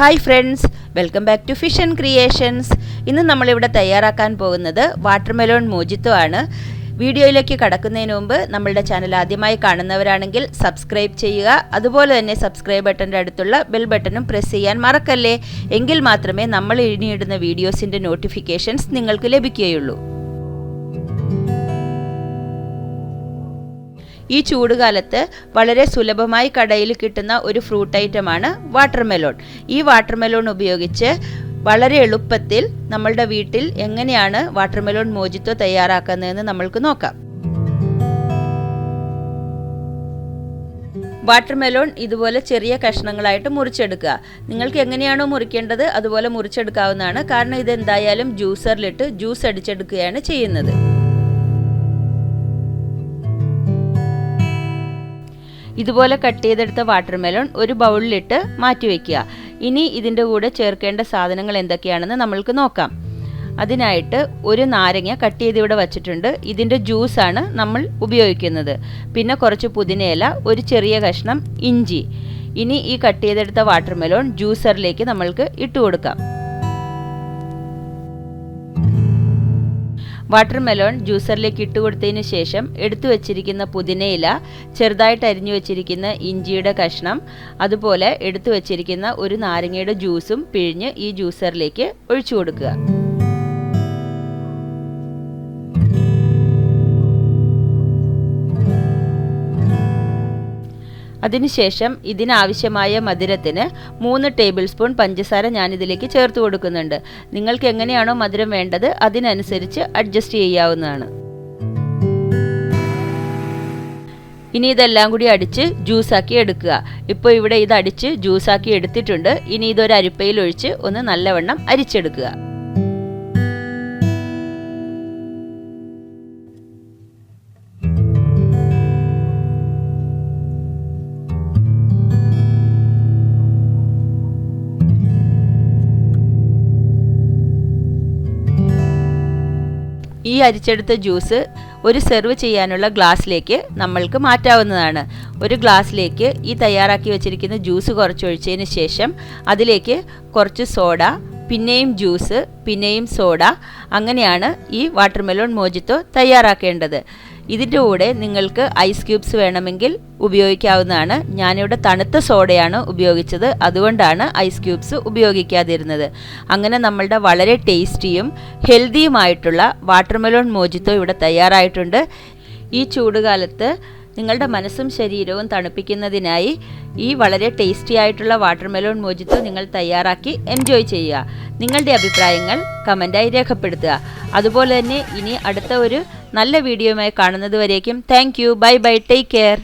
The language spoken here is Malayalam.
Hi friends, welcome back to ഫിഷൻ ക്രിയേഷൻസ്. ഇന്ന് നമ്മളിവിടെ തയ്യാറാക്കാൻ പോകുന്നത് വാട്ടർമെലോൺ മോജിറ്റോ ആണ്. വീഡിയോയിലേക്ക് കടക്കുന്നതിന് മുമ്പ് നമ്മളുടെ ചാനൽ ആദ്യമായി കാണുന്നവരാണെങ്കിൽ സബ്സ്ക്രൈബ് ചെയ്യുക. അതുപോലെ തന്നെ സബ്സ്ക്രൈബ് ബട്ടൻ്റെ അടുത്തുള്ള ബെൽ ബട്ടണും പ്രസ് ചെയ്യാൻ മറക്കല്ലേ. എങ്കിൽ മാത്രമേ നമ്മൾ ഇനിയിടുന്ന വീഡിയോസിൻ്റെ നോട്ടിഫിക്കേഷൻസ് നിങ്ങൾക്ക് ലഭിക്കുകയുള്ളൂ. ഈ ചൂടുകാലത്ത് വളരെ സുലഭമായി കടയിൽ കിട്ടുന്ന ഒരു ഫ്രൂട്ട് ഐറ്റമാണ് വാട്ടർമെലോൺ. ഈ വാട്ടർമെലോൺ ഉപയോഗിച്ച് വളരെ എളുപ്പത്തിൽ നമ്മളുടെ വീട്ടിൽ എങ്ങനെയാണ് വാട്ടർമെലോൺ മോജിറ്റോ തയ്യാറാക്കുന്നതെന്ന് നമ്മൾക്ക് നോക്കാം. വാട്ടർമെലോൺ ഇതുപോലെ ചെറിയ കഷ്ണങ്ങളായിട്ട് മുറിച്ചെടുക്കുക. നിങ്ങൾക്ക് എങ്ങനെയാണോ മുറിക്കേണ്ടത് അതുപോലെ മുറിച്ചെടുക്കാവുന്നതാണ്. കാരണം ഇതെന്തായാലും ജ്യൂസറിലിട്ട് ജ്യൂസ് അടിച്ചെടുക്കുകയാണ് ചെയ്യുന്നത്. ഇതുപോലെ കട്ട് ചെയ്തെടുത്ത വാട്ടർമെലോൺ ഒരു ബൗളിലിട്ട് മാറ്റിവെക്കുക. ഇനി ഇതിൻ്റെ കൂടെ ചേർക്കേണ്ട സാധനങ്ങൾ എന്തൊക്കെയാണെന്ന് നമ്മൾക്ക് നോക്കാം. അതിനായിട്ട് ഒരു നാരങ്ങ കട്ട് ചെയ്ത് ഇവിടെ വച്ചിട്ടുണ്ട്. ഇതിൻ്റെ ജ്യൂസാണ് നമ്മൾ ഉപയോഗിക്കുന്നത്. പിന്നെ കുറച്ച് പുതിനയില, ഒരു ചെറിയ കഷ്ണം ഇഞ്ചി. ഇനി ഈ കട്ട് ചെയ്തെടുത്ത വാട്ടർമെലോൺ ജ്യൂസറിലേക്ക് നമ്മൾക്ക് ഇട്ട് കൊടുക്കാം. വാട്ടർമെലോൺ ജ്യൂസറിലേക്ക് ഇട്ട് കൊടുത്തതിന് ശേഷം എടുത്തു വച്ചിരിക്കുന്ന പുതിനയില, ചെറുതായിട്ട് അരിഞ്ഞു വച്ചിരിക്കുന്ന ഇഞ്ചിയുടെ കഷ്ണം, അതുപോലെ എടുത്തു വച്ചിരിക്കുന്ന ഒരു നാരങ്ങയുടെ ജ്യൂസും പിഴിഞ്ഞ് ഈ ജ്യൂസറിലേക്ക് ഒഴിച്ചു കൊടുക്കുക. അതിനുശേഷം ഇതിനാവശ്യമായ മധുരത്തിന് 3 ടേബിൾ സ്പൂൺ പഞ്ചസാര ഞാനിതിലേക്ക് ചേർത്ത് കൊടുക്കുന്നുണ്ട്. നിങ്ങൾക്ക് എങ്ങനെയാണോ മധുരം വേണ്ടത് അതിനനുസരിച്ച് അഡ്ജസ്റ്റ് ചെയ്യാവുന്നതാണ്. ഇനി ഇതെല്ലാം കൂടി അടിച്ച് ജ്യൂസാക്കി എടുക്കുക. ഇപ്പോൾ ഇവിടെ ഇത് അടിച്ച് ജ്യൂസാക്കി എടുത്തിട്ടുണ്ട്. ഇനി ഇതൊരു അരിപ്പയിൽ ഒഴിച്ച് ഒന്ന് നല്ലവണ്ണം അരിച്ചെടുക്കുക. ഈ അരിച്ചെടുത്ത ജ്യൂസ് ഒരു സെർവ് ചെയ്യാനുള്ള ഗ്ലാസ്സിലേക്ക് നമ്മൾക്ക് മാറ്റാവുന്നതാണ്. ഒരു ഗ്ലാസ്സിലേക്ക് ഈ തയ്യാറാക്കി വെച്ചിരിക്കുന്ന ജ്യൂസ് കുറച്ചൊഴിച്ചതിന് ശേഷം അതിലേക്ക് കുറച്ച് സോഡ, പിന്നെയും ജ്യൂസ്, പിന്നെയും സോഡ, അങ്ങനെയാണ് ഈ വാട്ടർമെലോൺ മോജിറ്റോ തയ്യാറാക്കേണ്ടത്. ഇതിൻ്റെ കൂടെ നിങ്ങൾക്ക് ഐസ് ക്യൂബ്സ് വേണമെങ്കിൽ ഉപയോഗിക്കാവുന്നതാണ്. ഞാനിവിടെ തണുത്ത സോഡയാണ് ഉപയോഗിച്ചത്, അതുകൊണ്ടാണ് ഐസ് ക്യൂബ്സ് ഉപയോഗിക്കാതിരുന്നത്. അങ്ങനെ നമ്മളുടെ വളരെ ടേസ്റ്റിയും ഹെൽത്തിയുമായിട്ടുള്ള വാട്ടർമെലോൺ മോജിറ്റോ ഇവിടെ തയ്യാറായിട്ടുണ്ട്. ഈ ചൂടുകാലത്ത് നിങ്ങളുടെ മനസ്സും ശരീരവും തണുപ്പിക്കുന്നതിനായി ഈ വളരെ ടേസ്റ്റി ആയിട്ടുള്ള വാട്ടർമെലോൺ മോജിറ്റോ നിങ്ങൾ തയ്യാറാക്കി എൻജോയ് ചെയ്യുക. നിങ്ങളുടെ അഭിപ്രായങ്ങൾ കമൻറ്റായി രേഖപ്പെടുത്തുക. അതുപോലെ തന്നെ ഇനി അടുത്ത ഒരു നല്ല വീഡിയോയുമായി കാണുന്നത് വരേക്കും thank you, bye bye, take care.